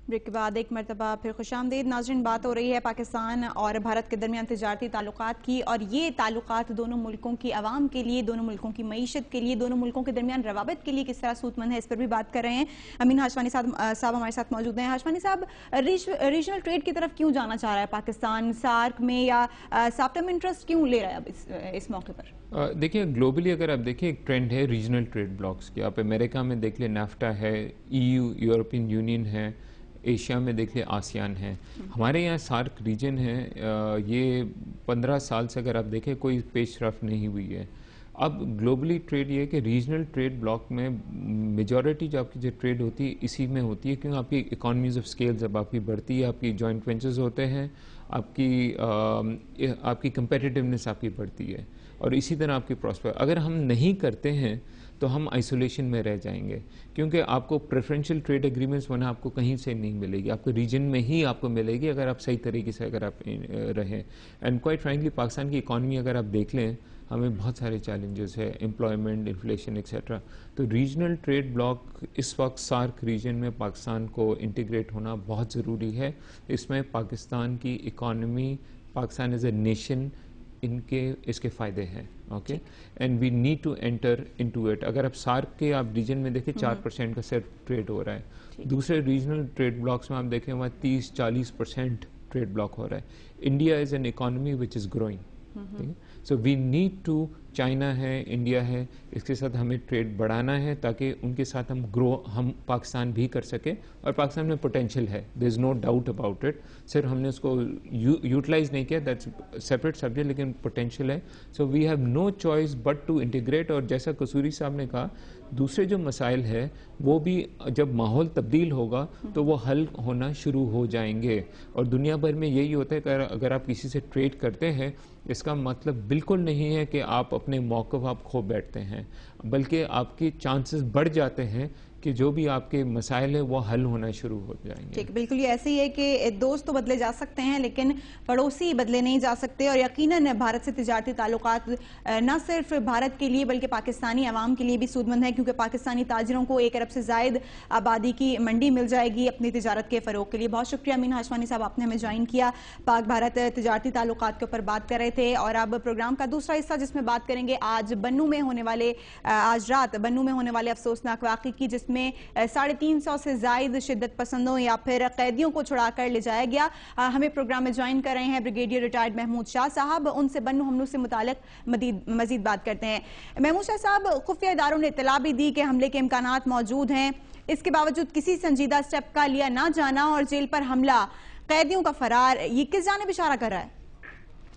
Break के बाद एक मरतबा फिर खुशामदीद। नाज़रीन, बात हो रही है पाकिस्तान और भारत के दरमियान तिजारती ताल्लुकात की, और ये ताल्लुकात दोनों मुल्कों की आवाम के लिए, दोनों मुल्कों की मईशत के लिए, दोनों मुल्कों के दरमियान रवाबत के लिए किस तरह सूतमंद है, इस पर भी बात कर रहे हैं। अमीन हाशवानी साहब हमारे साथ मौजूद हैं। हाशवानी साहब, रीजनल ट्रेड की तरफ क्यों जाना चाह रहा है पाकिस्तान, सार्क में, या शॉर्ट टर्म इंटरेस्ट क्यों ले रहा है अब इस मौके पर? देखिए, ग्लोबली अगर आप देखिए एक ट्रेंड है रीजनल ट्रेड ब्लॉक्स की। आप अमेरिका में देख लें नाफ्टा है, EU यूरोपियन यूनियन है, एशिया में देख लें आसियान है, हमारे यहाँ सार्क रीजन है। ये 15 साल से अगर आप देखें कोई पेशरफ नहीं हुई है। अब ग्लोबली ट्रेड ये है कि रीजनल ट्रेड ब्लॉक में मेजॉरिटी जो आपकी जो ट्रेड होती है इसी में होती है, क्योंकि आपकी इकोनॉमीज ऑफ स्केल जब आपकी बढ़ती है, आपकी जॉइंट वेंचर्स होते हैं, आपकी कंपेटिटिवनेस आपकी बढ़ती है, और इसी तरह आपकी प्रॉस्पर। अगर हम नहीं करते हैं तो हम आइसोलेशन में रह जाएंगे, क्योंकि आपको प्रेफरेंशियल ट्रेड एग्रीमेंट्स वरना आपको कहीं से नहीं मिलेगी, आपको रीजन में ही आपको मिलेगी अगर आप सही तरीके से अगर आप रहें। एंड क्वाइट फ्रैंकली पाकिस्तान की इकॉनमी अगर आप देख लें, हमें बहुत सारे चैलेंजेस है, एम्प्लॉयमेंट, इन्फ्लेशन एक्सेट्रा। तो रीजनल ट्रेड ब्लॉक इस वक्त सार्क रीजन में पाकिस्तान को इंटीग्रेट होना बहुत ज़रूरी है। इसमें पाकिस्तान की economy, Pakistan as a nation, इसके फ़ायदे हैं। Okay, and we need to enter into it. अगर आप सार्क के आप रीजन में देखें 4% का सिर्फ ट्रेड हो रहा है, दूसरे रीजनल ट्रेड ब्लॉक्स में आप देखें वहाँ 30-40% ट्रेड ब्लॉक हो रहा है। India is an economy which is growing, so we need to, China है, इंडिया है, इसके साथ हमें ट्रेड बढ़ाना है ताकि उनके साथ हम पाकिस्तान भी कर सके। और पाकिस्तान में पोटेंशियल है, there is no doubt about it, सिर्फ हमने उसको यूटिलाइज नहीं किया, दैट्स सेपरेट सब्जेक्ट, लेकिन पोटेंशियल है। So we have no choice but to integrate. और जैसा कसूरी साहब ने कहा, दूसरे जो मसाइल है वो भी जब माहौल तब्दील होगा तो वो हल होना शुरू हो जाएंगे। और दुनिया भर में यही होता है कि अगर आप किसी से ट्रेड करते हैं, इसका मतलब बिल्कुल नहीं है कि आप अपने मौक़िफ़ आप खो बैठते हैं, बल्कि आपके चांसेस बढ़ जाते हैं कि जो भी आपके मसाइल हैं वो हल होना शुरू हो जाएंगे। ठीक, बिल्कुल ये ऐसे ही है कि दोस्त तो बदले जा सकते हैं लेकिन पड़ोसी बदले नहीं जा सकते। और यकीनन भारत से तिजारती ताल्लुकात न सिर्फ भारत के लिए बल्कि पाकिस्तानी अवाम के लिए भी सूदमंद है, क्योंकि पाकिस्तानी ताजिरों को 1 अरब से ज़ायद आबादी की मंडी मिल जाएगी अपनी तिजारत के फ़रोग के लिए। बहुत शुक्रिया अमीन हाशवानी साहब, आपने हमें ज्वाइन किया। पाक भारत तिजारती ताल्लुकात के ऊपर बात कर रहे थे। और अब प्रोग्राम का दूसरा हिस्सा जिसमें बात करेंगे आज रात बन्नू में होने वाले अफसोसनाक वाक़े की, जिसमें 350 से ज़ायद शिद्दत पसंदों या फिर कैदियों को छुड़ाकर ले जाया गया। हमें प्रोग्राम में ज्वाइन कर रहे हैं ब्रिगेडियर रिटायर्ड महमूद शाह साहब। उनसे बन्नू हमलों से मुतालिक मजीद बात करते हैं। महमूद शाह साहब, खुफिया इदारों ने इत्तला भी दी कि हमले के इम्कानात मौजूद हैं, इसके बावजूद किसी संजीदा स्टेप का लिया ना जाना और जेल पर हमला, कैदियों का फरार, ये किस जानिब इशारा कर रहा है?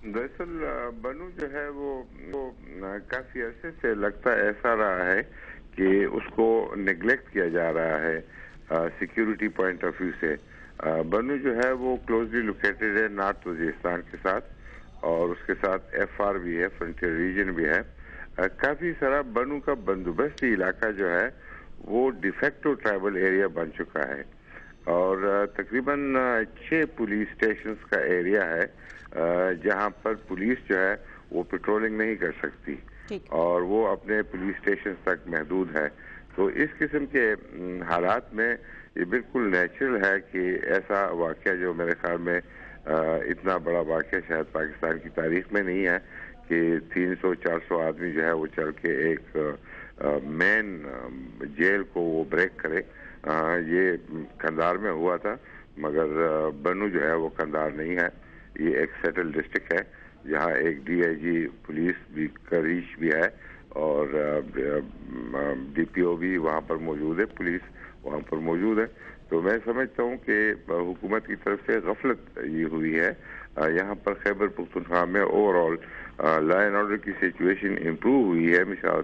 दरअसल बन्नू जो है वो काफी अरसे से लगता ऐसा रहा है कि उसको नेग्लेक्ट किया जा रहा है सिक्योरिटी पॉइंट ऑफ व्यू से। बन्नू जो है वो क्लोजली लोकेटेड है नॉर्थ वजीरिस्तान के साथ, और उसके साथ FR भी है, फ्रंटियर रीजन भी है। काफी सारा बन्नू का बंदोबस्ती इलाका जो है वो डिफेक्टो ट्राइबल एरिया बन चुका है, और तकरीबन 6 पुलिस स्टेशन का एरिया है जहां पर पुलिस जो है वो पेट्रोलिंग नहीं कर सकती और वो अपने पुलिस स्टेशन तक महदूद है। तो इस किस्म के हालात में ये बिल्कुल नेचुरल है कि ऐसा वाक़या, जो मेरे ख्याल में इतना बड़ा वाक़या शायद पाकिस्तान की तारीख में नहीं है, कि 300-400 आदमी जो है वो चल के एक मेन जेल को वो ब्रेक करे। ये कंधार में हुआ था, मगर बन्नू जो है वो कंधार नहीं है, ये एक सेटल डिस्ट्रिक्ट है जहाँ एक DIG पुलिस भी करीश भी है, और DPO भी वहाँ पर मौजूद है, पुलिस वहाँ पर मौजूद है। तो मैं समझता हूँ कि हुकूमत की तरफ से गफलत ये हुई है। यहाँ पर खैबर पख्तूनख्वा में ओवरऑल लॉ एंड ऑर्डर की सिचुएशन इम्प्रूव हुई है, मिसाल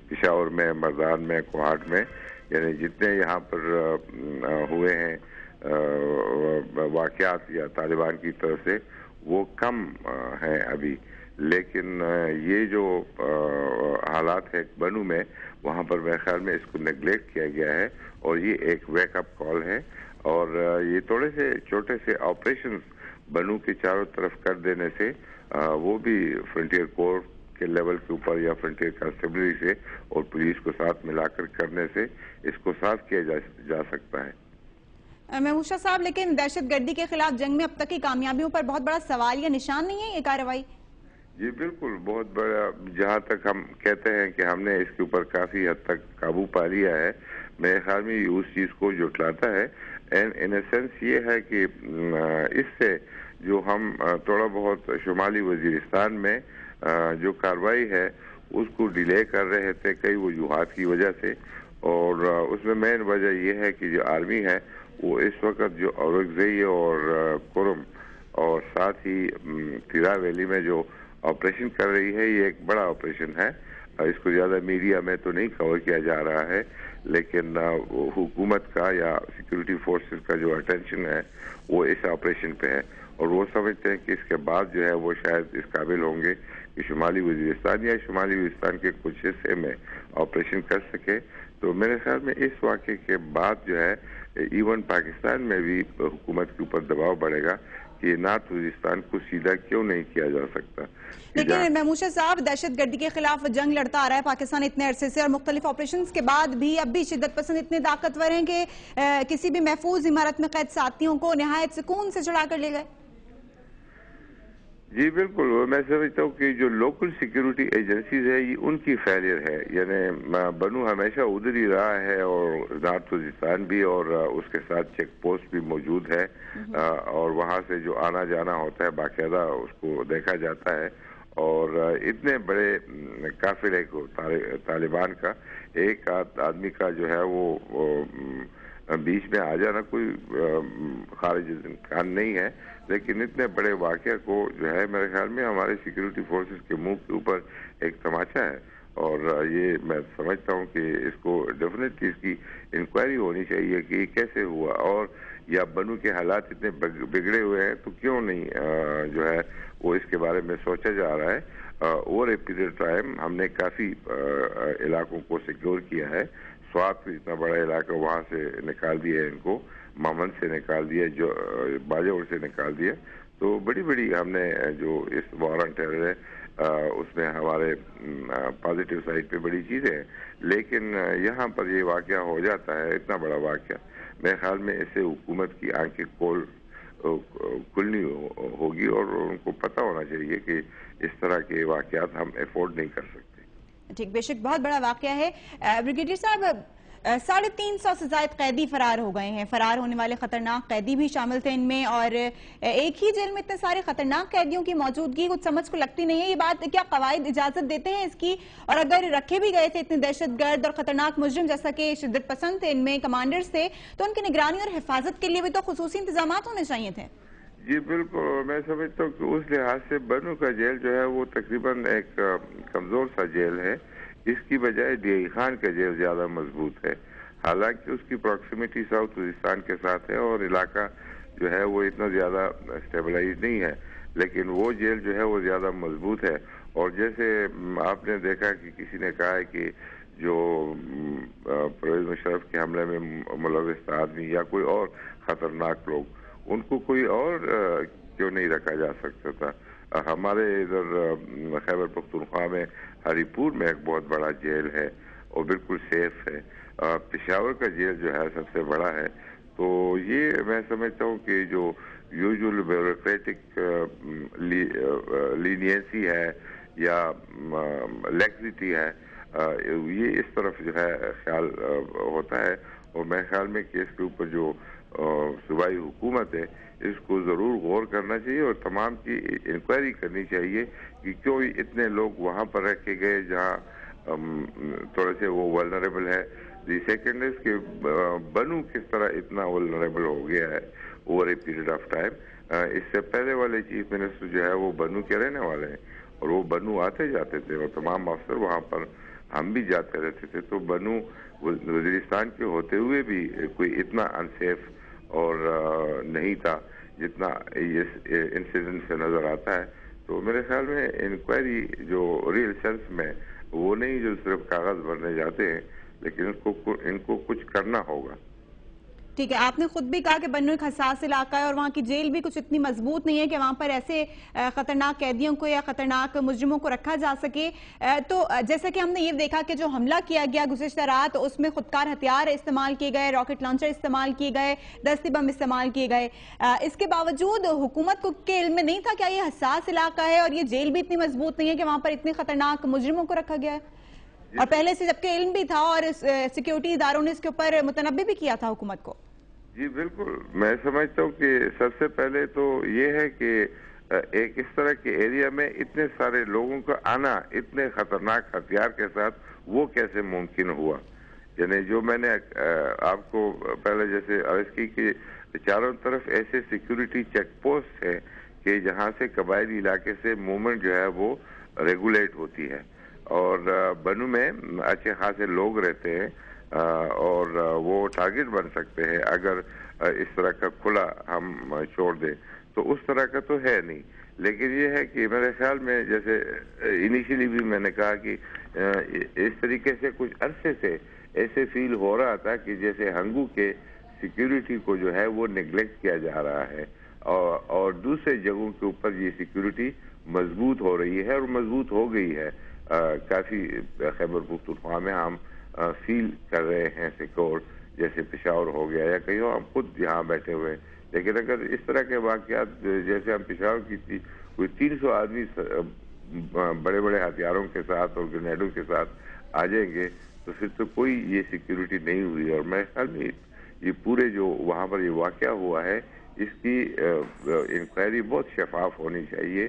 पिशावर में, मरदान में, कोहाट में, यानी जितने यहाँ पर हुए हैं वाक़यात या तालिबान की तरफ से वो कम हैं अभी। लेकिन ये जो हालात है बन्नू में, वहाँ पर मेरे ख्याल में इसको नेग्लेक्ट किया गया है, और ये एक वेकअप कॉल है। और ये थोड़े से छोटे से ऑपरेशंस बन्नू के चारों तरफ कर देने से वो भी फ्रंटियर कोर के लेवल के ऊपर या फ्रंटियर कांस्टेबलरी से और पुलिस को साथ मिलाकर करने से इसको साफ किया जा सकता है। महमूद शाह साहब, लेकिन दहशतगर्दी के खिलाफ जंग में अब तक की कामयाबियों पर बहुत बड़ा सवाल या निशान नहीं है ये कार्रवाई? जी बिल्कुल, बहुत बड़ा। जहाँ तक हम कहते हैं कि हमने इसके ऊपर काफी हद तक काबू पा लिया है, मेरे ख्याल में उस चीज को जुटलाता है। एंड इन ए सेंस ये है कि इससे जो हम थोड़ा बहुत शुमाली वजीरिस्तान में जो कार्रवाई है उसको डिले कर रहे थे कई वजूहात की वजह से, और उसमें मेन वजह यह है कि जो आर्मी है वो इस वक्त जो औरंगजेब और कुरम और साथ ही तिरा वैली में जो ऑपरेशन कर रही है, ये एक बड़ा ऑपरेशन है। इसको ज्यादा मीडिया में तो नहीं कवर किया जा रहा है, लेकिन हुकूमत का या सिक्योरिटी फोर्सेस का जो अटेंशन है वो इस ऑपरेशन पे है, और वो समझते हैं कि इसके बाद जो है वो शायद इस काबिल होंगे कि शुमाली वजीरिस्तान या शुमाली वजीरिस्तान के कुछ हिस्से में ऑपरेशन कर सके। तो मेरे ख्याल में इस वाक़े के बाद जो है इवन पाकिस्तान में भी हुकूमत के ऊपर दबाव बढ़ेगा कि नॉर्थ वजीरिस्तान को सीधा क्यों नहीं किया जा सकता। लेकिन महमूद शाह साहब, दहशतगर्दी के खिलाफ जंग लड़ता आ रहा है पाकिस्तान इतने अरसे से, और मुख्तलिफ ऑपरेशंस के बाद भी अब भी शिद्दत पसंद इतने ताकतवर हैं कि किसी भी महफूज इमारत में कैद साथियों को निहायत सुकून से चढ़ा कर ले गए। जी बिल्कुल, मैं समझता हूँ कि जो लोकल सिक्योरिटी एजेंसीज है ये उनकी फेलियर है। यानी बनू हमेशा उधर ही रहा है और नॉर्थ वजीरिस्तान भी, और उसके साथ चेक पोस्ट भी मौजूद है, और वहाँ से जो आना जाना होता है बाकायदा उसको देखा जाता है। और इतने बड़े काफिले को तालिबान का एक आदमी का जो है वो बीच में आ जाना कोई खारिज इम्कान नहीं है, लेकिन इतने बड़े वाक़या को जो है मेरे ख्याल में हमारे सिक्योरिटी फोर्सेस के मुंह के ऊपर एक तमाचा है, और ये मैं समझता हूँ कि इसको डेफिनेटली इसकी इंक्वायरी होनी चाहिए कि कैसे हुआ, और या बनू के हालात इतने बिगड़े हुए हैं तो क्यों नहीं जो है वो इसके बारे में सोचा जा रहा है। ओवर ए पीरियड टाइम हमने काफ़ी इलाकों को सिक्योर किया है। स्वात इतना बड़ा इलाका वहाँ से निकाल दिया है, इनको मामन से निकाल दिया, जो बाजावर से निकाल दिया। तो बड़ी बड़ी हमने जो इस वॉर ऑन टेरर है उसमें हमारे पॉजिटिव साइड पे बड़ी चीज़ें हैं, लेकिन यहाँ पर ये वाक़या हो जाता है, इतना बड़ा वाक़या। मेरे ख्याल में इससे हुकूमत की आंखें खुलनी होगी, और उनको पता होना चाहिए कि इस तरह के वाक़यात हम अफोर्ड नहीं कर सकते। ठीक, बेशक बहुत बड़ा वाकया है। ब्रिगेडियर साहब, 350 से ज्यादा कैदी फरार हो गए हैं। फरार होने वाले खतरनाक कैदी भी शामिल थे इनमें, और एक ही जेल में इतने सारे खतरनाक कैदियों की मौजूदगी कुछ समझ को लगती नहीं है। ये बात क्या कवायद इजाजत देते हैं इसकी? और अगर रखे भी गए थे इतने दहशतगर्द और खतरनाक मुजरिम जैसा कि शिद्दत पसंद थे, इनमें कमांडर्स थे, तो उनकी निगरानी और हिफाजत के लिए भी तो खुसूसी इंतजाम होने चाहिए थे। जी बिल्कुल, मैं समझता हूँ कि उस लिहाज से बनू का जेल जो है वो तकरीबन एक कमजोर सा जेल है। इसकी बजाय डीआई खान का जेल ज्यादा मजबूत है। हालांकि उसकी प्रॉक्सिमिटी साउथ वजीरिस्तान के साथ है और इलाका जो है वो इतना ज्यादा स्टेबलाइज नहीं है, लेकिन वो जेल जो है वो ज्यादा मजबूत है। और जैसे आपने देखा कि किसी ने कहा है कि जो परवेज मुशर्रफ के हमले में मुलविस आदमी या कोई और खतरनाक लोग, उनको कोई और क्यों नहीं रखा जा सकता था। हमारे इधर खैबर पख्तूनख्वा में हरीपुर में एक बहुत बड़ा जेल है और बिल्कुल सेफ है। पेशावर का जेल जो है सबसे बड़ा है। तो ये मैं समझता हूँ कि जो यूजुअल ब्यूरोक्रेटिक लीनियंसी है या लैक्सिटी है, ये इस तरफ जो है ख्याल होता है। और मेरे ख्याल में कि इसके ऊपर जो सूबाई हुकूमत है इसको ज़रूर गौर करना चाहिए और तमाम की इंक्वायरी करनी चाहिए कि क्यों इतने लोग वहाँ पर रखे गए जहाँ थोड़े से वो वल्नरेबल है। दी सेकेंड इज कि बनू किस तरह इतना वल्नरेबल हो गया है over a period of time. इससे पहले वाले चीफ मिनिस्टर जो है वो बनू के रहने वाले हैं और वो बनू आते जाते थे और तमाम अफसर वहाँ पर हम भी जाते रहते थे। तो बनू वजीरिस्तान के होते हुए भी कोई इतना अनसेफ और नहीं था जितना इस इंसिडेंट से नजर आता है। तो मेरे ख्याल में इंक्वायरी जो रियल सेंस में वो नहीं जो सिर्फ कागज भरने जाते हैं, लेकिन इनको कुछ करना होगा। ٹھیک ہے، آپ نے خود بھی کہا کہ بنو ایک حساس علاقہ ہے اور وہاں کی جیل بھی کچھ اتنی مضبوط نہیں ہے کہ وہاں پر ایسے خطرناک قیدیوں کو یا خطرناک مجرموں کو رکھا جا سکے. تو جیسا کہ ہم نے یہ دیکھا کہ جو حملہ کیا گیا گزشتہ رات، اس میں خودکار ہتھیار استعمال کیے گئے، راکٹ لانچر استعمال کیے گئے، دستی بم استعمال کیے گئے. اس کے باوجود حکومت کو کے علم میں نہیں تھا کیا یہ حساس علاقہ ہے اور یہ جیل بھی اتنی مضبوط نہیں ہے کہ وہاں پر اتنے خطرناک مجرموں کو رکھا گیا ہے؟ اور پہلے سے جبکہ علم بھی تھا اور سیکیورٹی اداروں نے اس کے اوپر متنبہ بھی کیا تھا حکومت کو. جی بالکل، میں سمجھتا ہوں کہ سب سے پہلے تو یہ ہے کہ ایک اس طرح کے ایریا میں اتنے سارے لوگوں کا آنا اتنے خطرناک ہتھیار کے ساتھ وہ کیسے ممکن ہوا. یعنی جو میں نے آپ کو پہلے جیسے عرض کی کہ چاروں طرف ایسے سیکیورٹی چیک پوسٹ ہیں کہ جہاں سے قبائلی علاقے سے موومنٹ جو ہے وہ ریگولیٹ ہوتی ہے، اور بنو میں اچھے خاصے لوگ رہتے ہیں اور وہ ٹارگٹ بن سکتے ہیں اگر اس طرح کا کھلا ہم چھوڑ دیں. تو اس طرح کا تو ہے نہیں، لیکن یہ ہے کہ میرے خیال میں جیسے انیشلی بھی میں نے کہا کہ اس طریقے سے کچھ عرصے سے ایسے فیل ہو رہا تھا کہ جیسے ہنگو کے سیکیورٹی کو جو ہے وہ نگلیکٹ کیا جا رہا ہے اور دوسرے جگہوں کے اوپر یہ سیکیورٹی مضبوط ہو رہی ہے اور مضبوط ہو گئی ہے. کافی خیبر پختونخوا میں ہم فیل کر رہے ہیں سیکور، جیسے پشاور ہو گیا یا کہیں ہم خود یہاں بیٹھے ہوئے. لیکن اگر اس طرح کے واقعات جیسے ہم پشاور کی تھی، کوئی 300 آدمی بڑے بڑے ہتھیاروں کے ساتھ اور گرینیڈوں کے ساتھ آ جائیں گے تو پھر تو کوئی یہ سیکیورٹی نہیں ہوئی. اور میرے خیال میں یہ پورے جو وہاں پر یہ واقعہ ہوا ہے اس کی انکوائری بہت شفاف ہونی چاہیے،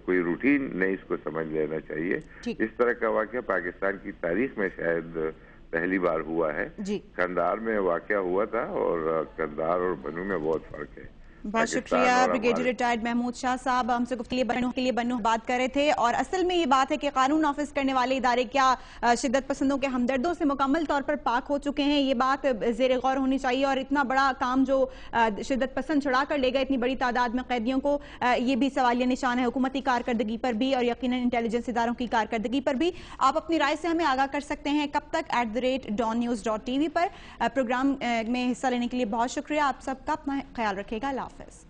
کوئی روٹین نہیں اس کو سمجھ لینا چاہیے. اس طرح کا واقعہ پاکستان کی تاریخ میں شاید پہلی بار ہوا ہے. کندھار میں واقعہ ہوا تھا اور کندھار اور بنو میں بہت فرق ہے. بہت شکریہ بریگیڈیئر ریٹائرڈ محمود شاہ صاحب، ہم سے گفتگو کے لیے بنو بات کر رہے تھے. اور اصل میں یہ بات ہے کہ قانون نافذ کرنے والے ادارے کیا شدت پسندوں کے ہمدردوں سے مکمل طور پر پاک ہو چکے ہیں؟ یہ بات زیر غور ہونی چاہیے. اور اتنا بڑا کام جو شدت پسند چھڑا کر لے گئے اتنی بڑی تعداد میں قیدیوں کو، یہ بھی سوالیہ نشان ہے حکومتی کارکردگی پر بھی اور یقیناً انٹیلیجنس اداروں کی کارکردگی پر بھی. آپ اپنی رائے سے ہمیں آگاہ کر سکتے ہیں کب تک @DawnNews.tv پر. پروگرام میں حصہ لینے کے لیے بہت شکریہ. آپ سب کا اپنا خیال رکھے گا. اللہ حافظ.